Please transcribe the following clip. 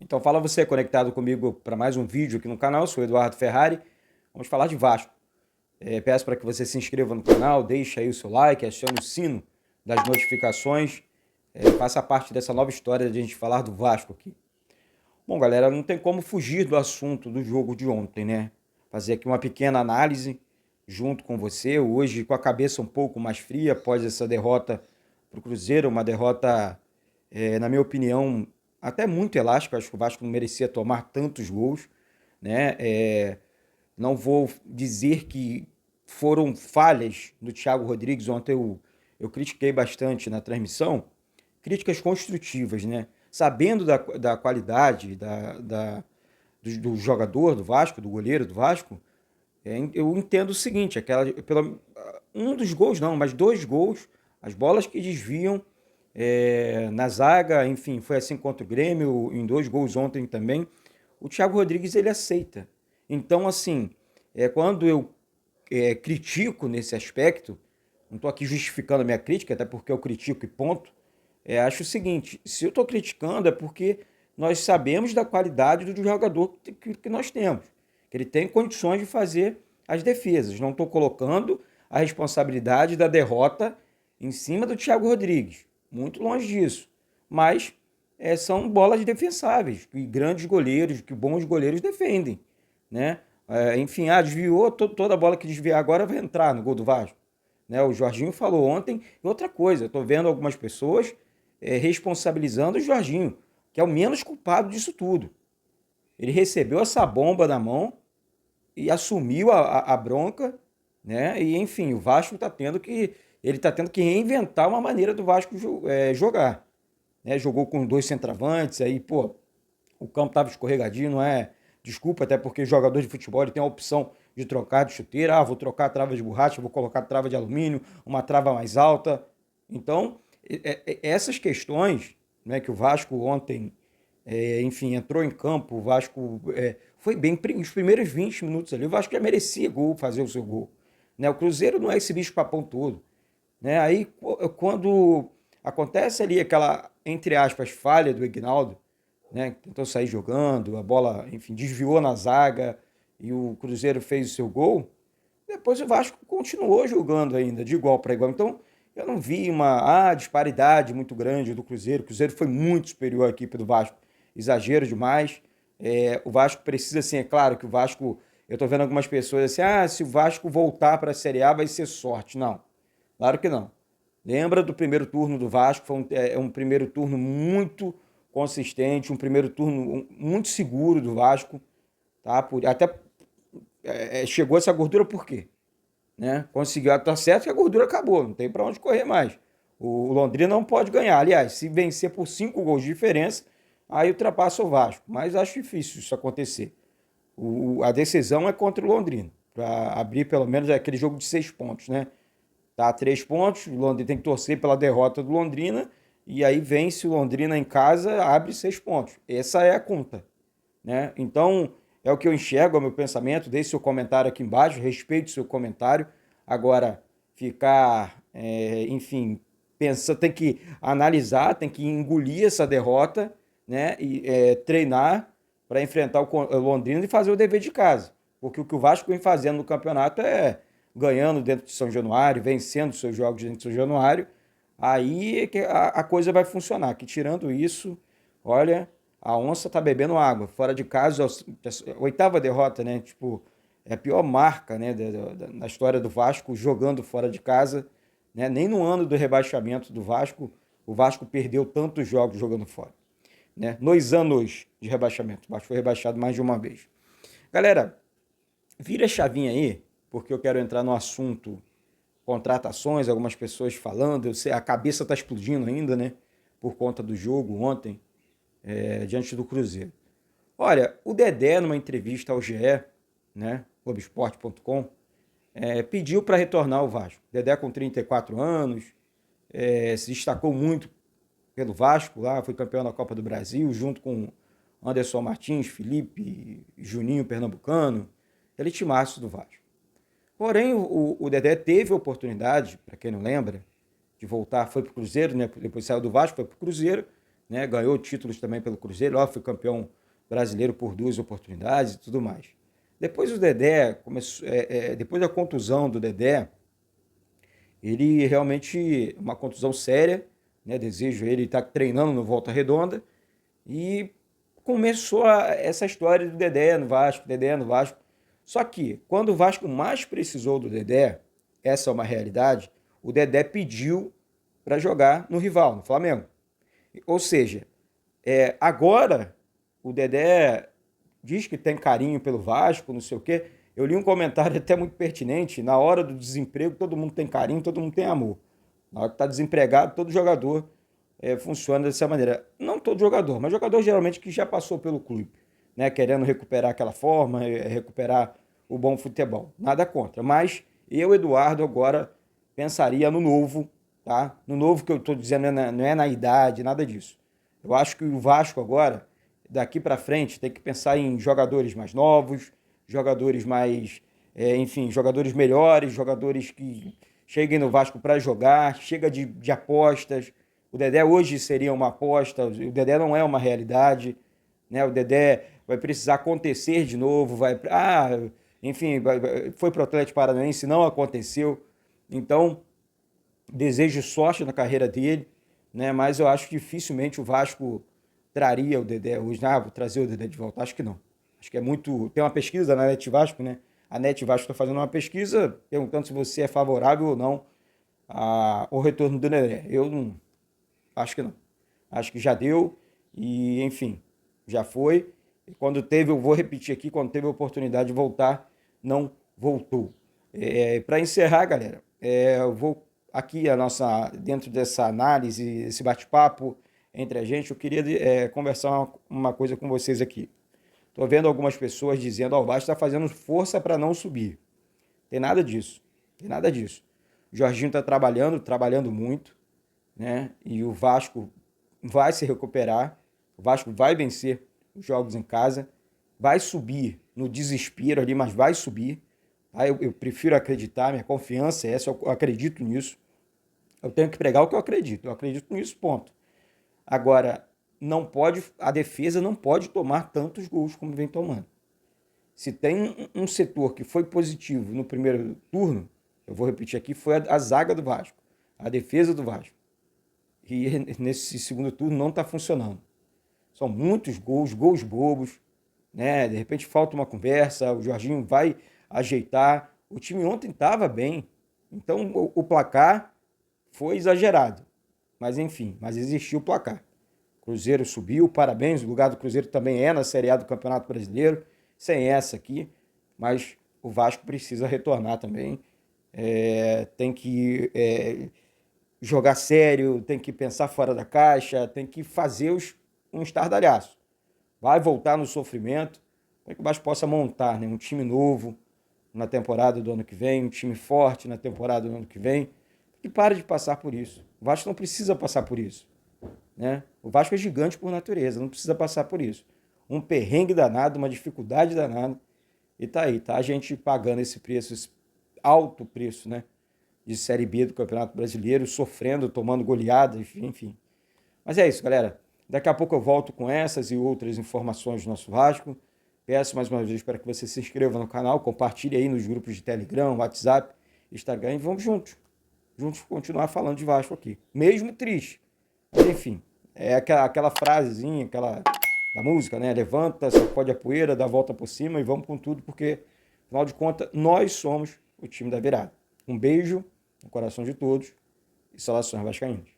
Então fala você conectado comigo para mais um vídeo aqui no canal, sou o Eduardo Ferrari, vamos falar de Vasco. Peço para que você se inscreva no canal, deixe aí o seu like, acione o sino das notificações, faça parte dessa nova história de a gente falar do Vasco aqui. Bom galera, não tem como fugir do assunto do jogo de ontem, né? Fazer aqui uma pequena análise junto com você, hoje com a cabeça um pouco mais fria após essa derrota para o Cruzeiro, uma derrota, na minha opinião, até muito elástica. Acho que o Vasco não merecia tomar tantos gols, né? Não vou dizer que foram falhas do Thiago Rodrigues. Ontem eu critiquei bastante na transmissão, críticas construtivas, né? Sabendo da qualidade do jogador do Vasco, do goleiro do Vasco, eu entendo o seguinte, um dos gols não, mas 2 gols, as bolas que desviam na zaga, enfim, foi assim contra o Grêmio, em 2 gols ontem também, o Thiago Rodrigues ele aceita. Então, assim, quando eu critico nesse aspecto, não estou aqui justificando a minha crítica, até porque eu critico e ponto, acho o seguinte, se eu estou criticando é porque nós sabemos da qualidade do jogador que nós temos, que ele tem condições de fazer as defesas. Não estou colocando a responsabilidade da derrota em cima do Thiago Rodrigues, muito longe disso, mas são bolas defensáveis, que grandes goleiros, que bons goleiros defendem, né? Enfim, desviou, toda a bola que desviar agora vai entrar no gol do Vasco, né? O Jorginho falou ontem. E outra coisa, estou vendo algumas pessoas responsabilizando o Jorginho, que é o menos culpado disso tudo. Ele recebeu essa bomba na mão e assumiu a bronca, né? E enfim, o Vasco está tendo que reinventar uma maneira do Vasco jogar, né? Jogou com 2 centroavantes, aí, pô, o campo estava escorregadinho, não é desculpa, até porque jogador de futebol ele tem a opção de trocar de chuteira. Vou trocar a trava de borracha, vou colocar trava de alumínio, uma trava mais alta. Então, essas questões, né, que o Vasco ontem, enfim, entrou em campo, o Vasco foi bem, os primeiros 20 minutos ali, o Vasco já merecia fazer o seu gol, né? O Cruzeiro não é esse bicho-papão todo, né? Aí, quando acontece ali aquela, entre aspas, falha do Ignaldo, né? Tentou sair jogando, a bola, enfim, desviou na zaga e o Cruzeiro fez o seu gol. Depois o Vasco continuou jogando ainda, de igual para igual. Então, eu não vi uma disparidade muito grande do Cruzeiro. O Cruzeiro foi muito superior à equipe do Vasco. Exagero demais. O Vasco precisa, assim, é claro que o Vasco... Eu tô vendo algumas pessoas assim, se o Vasco voltar para a Série A vai ser sorte. Não, claro que não. Lembra do primeiro turno do Vasco, foi um primeiro turno muito consistente, um primeiro turno muito seguro do Vasco, tá? Até chegou essa gordura por quê? Né? Conseguiu, tá certo que a gordura acabou, não tem para onde correr mais. O Londrina não pode ganhar. Aliás, se vencer por 5 gols de diferença, aí ultrapassa o Vasco. Mas acho difícil isso acontecer. A decisão é contra o Londrina, para abrir pelo menos aquele jogo de 6 pontos, né? Tá a 3 pontos, o Londrina tem que torcer pela derrota do Londrina, e aí vence o Londrina em casa, abre 6 pontos. Essa é a conta, né? Então, é o que eu enxergo, é o meu pensamento. Deixe seu comentário aqui embaixo, respeite o seu comentário. Agora, ficar, enfim, tem que analisar, tem que engolir essa derrota, né? E treinar para enfrentar o Londrina e fazer o dever de casa. Porque o que o Vasco vem fazendo no campeonato é ganhando dentro de São Januário, vencendo seus jogos dentro de São Januário, aí é que a coisa vai funcionar. Que tirando isso, olha, a onça tá bebendo água. Fora de casa, a 8ª derrota, né? Tipo, é a pior marca, né, na história do Vasco jogando fora de casa, né? Nem no ano do rebaixamento do Vasco, o Vasco perdeu tantos jogos jogando fora, né? Nos anos de rebaixamento, o Vasco foi rebaixado mais de uma vez. Galera, vira a chavinha aí, porque eu quero entrar no assunto contratações, algumas pessoas falando, eu sei, a cabeça está explodindo ainda, né? Por conta do jogo ontem, diante do Cruzeiro. Olha, o Dedé, numa entrevista ao GE, né, Globoesporte.com, pediu para retornar ao Vasco. Dedé com 34 anos, se destacou muito pelo Vasco lá, foi campeão da Copa do Brasil, junto com Anderson Martins, Felipe, Juninho Pernambucano, aquele timaço do Vasco. Porém, o Dedé teve a oportunidade, para quem não lembra, de voltar, foi para o Cruzeiro, né? Depois saiu do Vasco, foi para o Cruzeiro, né? Ganhou títulos também pelo Cruzeiro, foi campeão brasileiro por 2 oportunidades e tudo mais. Depois o Dedé, depois da contusão do Dedé, ele realmente, uma contusão séria, né? Desejo ele estar treinando no Volta Redonda, e começou essa história do Dedé no Vasco. Só que, quando o Vasco mais precisou do Dedé, essa é uma realidade, o Dedé pediu para jogar no rival, no Flamengo. Ou seja, agora o Dedé diz que tem carinho pelo Vasco, não sei o quê. Eu li um comentário até muito pertinente: na hora do desemprego todo mundo tem carinho, todo mundo tem amor. Na hora que está desempregado, todo jogador funciona dessa maneira. Não todo jogador, mas jogador geralmente que já passou pelo clube, né, querendo recuperar aquela forma, recuperar o bom futebol. Nada contra, mas eu, Eduardo, agora pensaria no novo, tá? No novo, que eu estou dizendo, não é na idade, nada disso. Eu acho que o Vasco agora, daqui para frente, tem que pensar em jogadores mais novos, jogadores mais, enfim, jogadores melhores, jogadores que cheguem no Vasco para jogar, chega de apostas. O Dedé hoje seria uma aposta, o Dedé não é uma realidade, né? O Dedé vai precisar acontecer de novo, enfim, foi para o Atlético Paranaense, não aconteceu. Então, desejo sorte na carreira dele, né? Mas eu acho que dificilmente o Vasco traria o Dedé hoje. Vou trazer o Dedé de volta, acho que não. Acho que é muito... Tem uma pesquisa na Net Vasco, né? A Net Vasco está fazendo uma pesquisa perguntando se você é favorável ou não ao retorno do Dedé. Eu não... Acho que não. Acho que já deu e, enfim, já foi. E quando teve, eu vou repetir aqui, quando teve a oportunidade de voltar, não voltou. Para encerrar, galera, eu vou aqui dentro dessa análise, esse bate-papo entre a gente, eu queria conversar uma coisa com vocês aqui. Estou vendo algumas pessoas dizendo: o Vasco está fazendo força para não subir. Tem nada disso. Tem nada disso. O Jorginho está trabalhando muito, né? E o Vasco vai se recuperar. O Vasco vai vencer os jogos em casa. Vai subir no desespero ali, mas vai subir. Tá? Eu prefiro acreditar, minha confiança é essa, eu acredito nisso. Eu tenho que pregar o que eu acredito nisso, ponto. Agora, a defesa não pode tomar tantos gols como vem tomando. Se tem um setor que foi positivo no primeiro turno, eu vou repetir aqui, foi a zaga do Vasco, a defesa do Vasco. E nesse segundo turno não está funcionando. São muitos gols bobos, né? De repente falta uma conversa, o Jorginho vai ajeitar. O time ontem estava bem, então o placar foi exagerado. Mas enfim, existiu o placar. Cruzeiro subiu, parabéns, o lugar do Cruzeiro também é na Série A do Campeonato Brasileiro, sem essa aqui, mas o Vasco precisa retornar também, tem que jogar sério, tem que pensar fora da caixa, tem que fazer um estardalhaço. Vai voltar no sofrimento, para que o Vasco possa montar, né, um time novo na temporada do ano que vem, um time forte na temporada do ano que vem, e pare de passar por isso. O Vasco não precisa passar por isso, né? O Vasco é gigante por natureza, não precisa passar por isso. Um perrengue danado, uma dificuldade danada, e tá aí, tá a gente pagando esse preço, esse alto preço, né, de Série B do Campeonato Brasileiro, sofrendo, tomando goleada, enfim. Mas é isso, galera. Daqui a pouco eu volto com essas e outras informações do nosso Vasco. Peço mais uma vez para que você se inscreva no canal, compartilhe aí nos grupos de Telegram, WhatsApp, Instagram, e vamos juntos continuar falando de Vasco aqui. Mesmo triste, mas enfim, é aquela frasezinha, da música, né? Levanta, sacode a poeira, dá a volta por cima e vamos com tudo, porque, afinal de contas, nós somos o time da virada. Um beijo no coração de todos e saudações vascaínas.